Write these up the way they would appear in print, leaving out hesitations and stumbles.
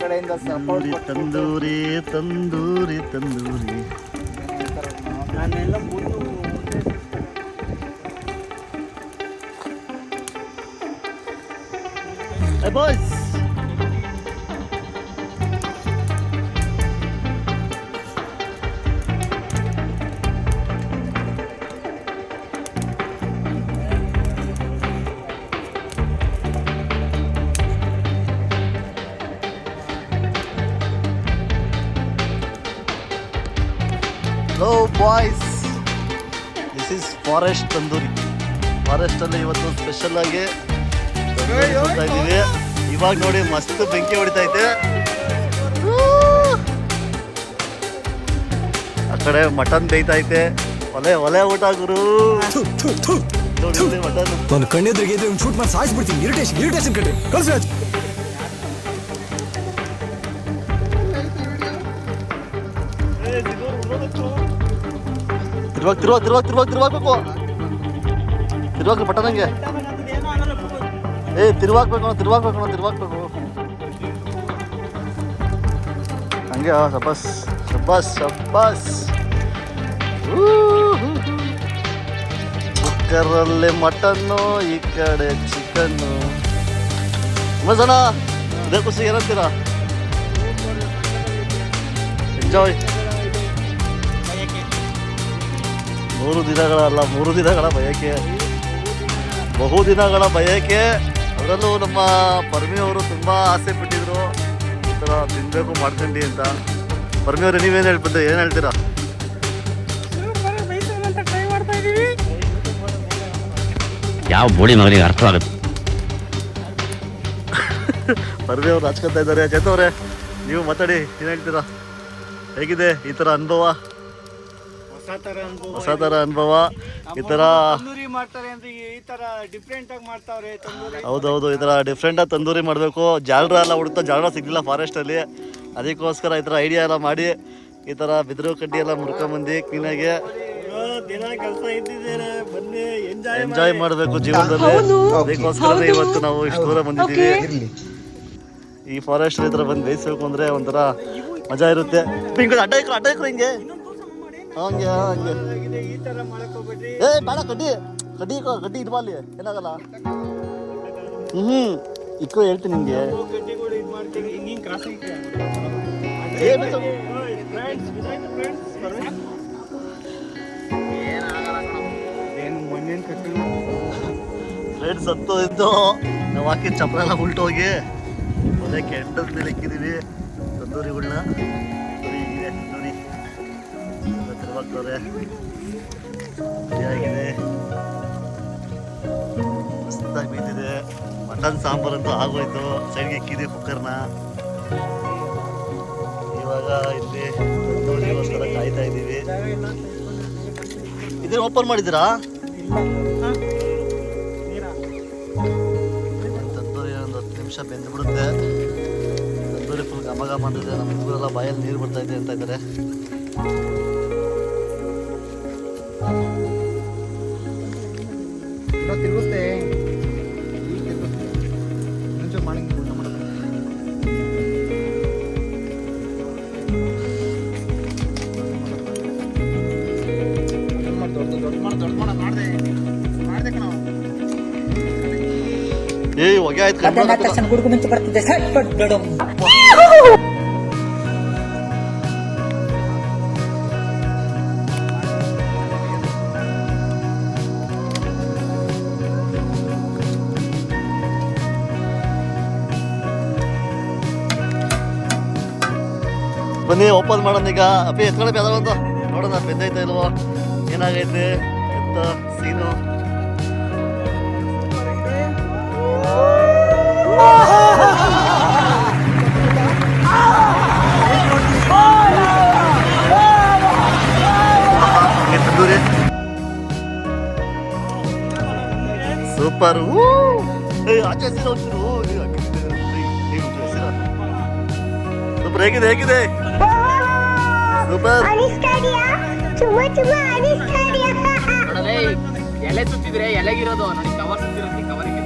ಕಡೆಯಿಂದ ತಂದೂರಿ ತಂದೂರಿ ತಂದೂರಿ ತಂದೂರಿ. ನಾನೆಲ್ಲ boys hello boys, this is forest tandoori. ಫಾರೆಸ್ಟಲ್ಲಿ ಇವತ್ತು ಸ್ಪೆಷಲ್ ಆಗಿ ತಂದೂರಿ ಇದ್ದೀವಿ. ಇವಾಗ ನೋಡಿ ಮಸ್ತ್ ಬೆಂಕಿ ಹೊಡಿತಾ ಐತೆ. ಆ ಕಡೆ ಮಟನ್ ಬೇಯ್ತಾ ಐತೆ. ಒಲೆ ಒಲೆ ಊಟ ಗುರು. ಮಟನ್ ನಾನು ಕಣ್ಣೆದ್ರಿಗೆ ಶೂಟ್ ಮಾಡಿ ಸಾಯಿಸ್ಬಿಡ್ತೀನಿ. ಇರಿಟೇಷನ್ ಕಟ್ರಿ ಕಳ್ಸಿ. ತಿರುವಾಗ್ಬೇಕು ಪಟ್ಟಣಂಗೆ. ತಿರುವಾಗ್ಬೇಕು ಹಂಗೆ. ಶಬಾಸ್ ಶಬಾಸ್ ಶಬಾಸ್. ಕುಕ್ಕರಲ್ಲಿ ಮಟನ್ನು, ಈ ಕಡೆ ಚಿಕನ್ನು. ಮಜಾನ ಇದೇ ಖುಷಿ. ಏನಂತೀರಾ? ಎಂಜಾಯ್. 3 ದಿನಗಳ ಬಯಕೆ, ಬಹುದಿನಗಳ ಬಯಕೆ. ಅದರಲ್ಲೂ ನಮ್ಮ ಪರ್ಮಿಯವರು ತುಂಬ ಆಸೆ ಪಟ್ಟಿದ್ರು ಈ ಥರ ತಿನ್ನಬೇಕು ಮಾಡ್ಕೊಂಡು ಅಂತ. ಪರ್ಮಿಯವರು ನೀವೇನು ಹೇಳ್ಬಿಟ್ಟು ಏನು ಹೇಳ್ತೀರಾ? ಯಾವ ಬೋಳಿ ಮಗನಿಗೆ ಅರ್ಥವಾಗುತ್ತೆ. ಪರ್ಮಿಯವ್ರು ಹಚ್ಕೊತಾ ಇದ್ದಾರೆ. ಚೇತವ್ರೆ ನೀವು ಮಾತಾಡಿ, ಏನು ಹೇಳ್ತೀರಾ? ಹೇಗಿದೆ ಈ ಥರ ಅನುಭವ? ಹೊಸ ಥರ ಅನುಭವ. ಈ ಥರ ಮಾಡ್ತಾರೆ ಅಂದ್ರೆ ಈ ತರ ಡಿಫ್ರೆಂಟ್ ಆಗಿ ಮಾಡ್ತಾವ್ರೆ ತಂದೂರಿ. ಹೌದೌದು, ಈ ಥರ ಡಿಫ್ರೆಂಟಾಗಿ ತಂದೂರಿ ಮಾಡಬೇಕು. ಜಾಲರ ಎಲ್ಲ ಹುಡುಕ್ತಾ ಜಾಲರ ಸಿಗಲಿಲ್ಲ ಫಾರೆಸ್ಟಲ್ಲಿ. ಅದಕ್ಕೋಸ್ಕರ ಈ ಥರ ಐಡಿಯಾ ಎಲ್ಲ ಮಾಡಿ ಈ ಥರ ಬಿದಿರು ಕಡ್ಡಿ ಎಲ್ಲ ಮುರ್ಕೊಂಬಂದು ಕ್ಲೀನಾಗಿ ದಿನ ಕೆಲಸ ಇದ್ದಿದ್ದೇನೆ, ಬನ್ನಿ ಎಂಜಾಯ್ ಮಾಡಬೇಕು ಜೀವನದಲ್ಲಿ. ಅದಕ್ಕೋಸ್ಕರ ಇವತ್ತು ನಾವು ಇಷ್ಟು ದೂರ ಬಂದಿದ್ದೀವಿ. ಈ ಫಾರೆಸ್ಟ್ ಈ ಥರ ಬಂದು ಬೇಯಿಸ್ಬೇಕು ಅಂದರೆ ಒಂಥರ ಮಜಾ ಇರುತ್ತೆ. ಅಡ್ಡ ಇಕ್ರು ಹಿಂಗೆ ಹಂಗೆ ಈ ತರ ಮಾಡಕ್ ಹೋಗ್ಬೇಡ್ರಿ. ಬೇಡ, ಕಡ್ಡಿ ಇಡ್ಬಾ ಅಲ್ಲಿ, ಏನಾಗಲ್ಲ. ಇಕ್ರು ಹೇಳ್ತೀನಿ ನಿಮ್ಗೆ. ಗಡ್ಡಿಗಳು ಇದು ಮಾಡ್ತೀವಿ. ಹಿಂಗಿಂಗ್ ಕ್ರಾಸ್ ಮಣ್ಣಿನ ಕಟ್ಟಿ ಫ್ರೆಂಡ್ಸ್ ಹತ್ತು ಇದ್ದು ನಾವು ಹಾಕಿದ ಚಪ್ರ ಎಲ್ಲ ಉಲ್ಟೋಗಿ ಒಳ್ಳೆ ಕೆಂಡದ ಮೇಲೆ ಇಕ್ಕಿದ್ದೀವಿ ತಂದೂರಿಗಳನ್ನ. ತಂದೂರಿ ತಿರುವಾಗ್ತವ್ರೆ. ರೆಡಿಯಾಗಿದೆ, ಮಸ್ತಾಗಿ ಬೀತಿದೆ. ಮಟನ್ ಸಾಂಬಾರಂತೂ ಆಗೋಯ್ತು. ಸೈಡ್ಗೆ ಇಕ್ಕಿದೆ ಕುಕ್ಕರ್ನ. ಇವಾಗ ಇಲ್ಲಿ ತಂದೂರಿಗೋಸ್ಕರ ಕಾಯ್ತಾ ಇದ್ದೀವಿ. ಇದನ್ನ ಓಪನ್ ಮಾಡಿದ್ದೀರಾ? ತಂದೂರಿ ಒಂದು 10 ನಿಮಿಷ ಬೆಂದ್ಬಿಡುತ್ತೆ. ತಂದೂರಿ ಫುಲ್ ಘಮ ಮಾಡಿದೆ. ನಮ್ಮ ಹುಡುಗರೆಲ್ಲ ಬಾಯಲ್ಲಿ ನೀರು ಬರ್ತಾ ಇದೆ ಅಂತ ಇದ್ದಾರೆ. ತಿರುಗುತ್ತೆ ಹೊಗೆ ಆಯ್ತು. ಗುಡುಗು ಮಿಂಚು ಬರ್ತಿದ್ದೆ. ಬನ್ನಿ ಓಪನ್ ಮಾಡೋಣ ಈಗ. ಅಪ್ಪಿ ಎತ್ಕೊಳ್ಳಿ ಬೇಡ ಬಂದು ನೋಡೋಣ ಬೆಂದೈತಾ ಇಲ್ವೋ, ಏನಾಗೈತೆ ಎತ್ತ ಸೀನು. ತಂದೂರಿ ಸೂಪರ್. ಆಚೆ ಹಸಿರ ಹೋಗ್ತಿರು. ಸೂಪರ್. ಹೇಗಿದೆ ಸೂಪರ್. ಎಲೆ ಸುತ್ತಿದ್ರೆ ಎಲೆಗಿರೋದು ನೋಡಿ, ಕವರ್ ಸುತ್ತಿರುತ್ತೆ, ಕವರಿಗೆ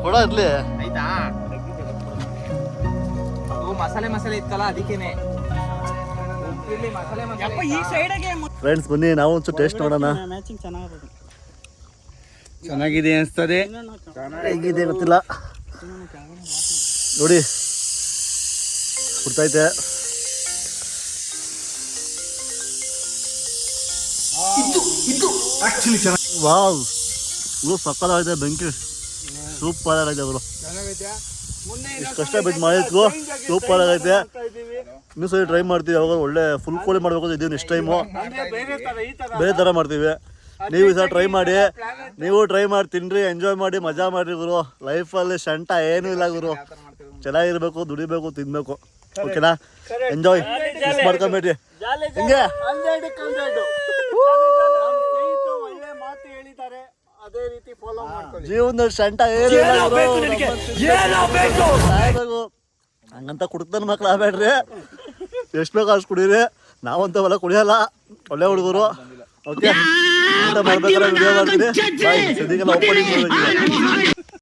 ಕೊಡ ಇರ್ಲಿ. ಆಯ್ತಾ ಅದು ಮಸಾಲೆ ಇತ್ತಲ್ಲ ಅದಕ್ಕೇನೆ ಉಪ್ಪಿರ್ಲಿ, ಮಸಾಲೆ ಈ ಸೈಡ್ಗೆ ಫ್ರೆಂಡ್ಸ್ ಬನ್ನಿ ನಾವು ಒಂಚೂರು ಟೇಸ್ಟ್ ನೋಡೋಣ. ಮ್ಯಾಚಿಂಗ್ ಚೆನ್ನಾಗಿದೆ ಅನಿಸ್ತದೆ. ಹೇಗಿದೆ ಗೊತ್ತಿಲ್ಲ ನೋಡಿ, ಕೊಡ್ತೈತೆ. ವಾವ್, ಇವು ಸಕ್ಕತ್ತಾಗಿದೆ. ಬೆಂಕಿ ಸೂಪರ್ ಆಗೈತೆ ಅವರು. ಇಷ್ಟು ಕಷ್ಟ ಬಿಟ್ಟು ಮಾಡಿದ್ಕು ಸೂಪರ್ ಆಗೈತೆ. ಇನ್ನೂ ಸರಿ ಟ್ರೈ ಮಾಡ್ತೀವಿ. ಯಾವಾಗ ಒಳ್ಳೆ ಫುಲ್ ಕೋಳಿ ಮಾಡಬೇಕು ಇದೀವಿ ನೆಕ್ಸ್ಟ್ ಟೈಮು. ಬೇರೆ ಥರ ಮಾಡ್ತೀವಿ. ನೀವು ಸಹ ಟ್ರೈ ಮಾಡಿ. ನೀವು ಟ್ರೈ ಮಾಡಿ ತಿನ್ರಿ, ಎಂಜಾಯ್ ಮಾಡಿ, ಮಜಾ ಮಾಡಿರಿ ಗುರು. ಲೈಫಲ್ಲಿ ಶಂಟ ಏನೂ ಇಲ್ಲ ಗುರು. ಚೆನ್ನಾಗಿರ್ಬೇಕು, ದುಡಿಬೇಕು, ತಿನ್ಬೇಕು. ಓಕೆನಾ? ಎಂಜಾಯ್ ಮಿಸ್ ಮಾಡ್ಕೊಂಬೇಡ್ರಿ. ಹಿಂಗೆ ಅದೇ ರೀತಿ ಫಾಲೋ ಮಾಡ್ಕೊಳ್ಳಿ. ಜೀವನದಲ್ಲಿ ಶಂಟ ಏನು ಸಾಯ್ಬೇಕು. ಹಂಗಂತ ಕುಡ್ತಾನ ಮಕ್ಳು ಆಗ್ಬೇಡ್ರಿ. ಎಷ್ಟು ಬೇಕು ಅಷ್ಟು ಕುಡೀರಿ. ನಾವಂತವೆಲ್ಲ ಕುಡಿಯಲ್ಲ, ಒಳ್ಳೆ ಹುಡುಗರು. ಓಕೆ, ಊಟ ಮಾಡ್ಬೇಕಾದ್ರೆ ವಿಡಿಯೋ ಮಾಡ್ತೀನಿ. ಬಾಯ್. ಸದ್ಯಕ್ಕೆಲ್ಲ ಓಪನಿಂಗ್ ಮಾಡ್ಬೇಕು.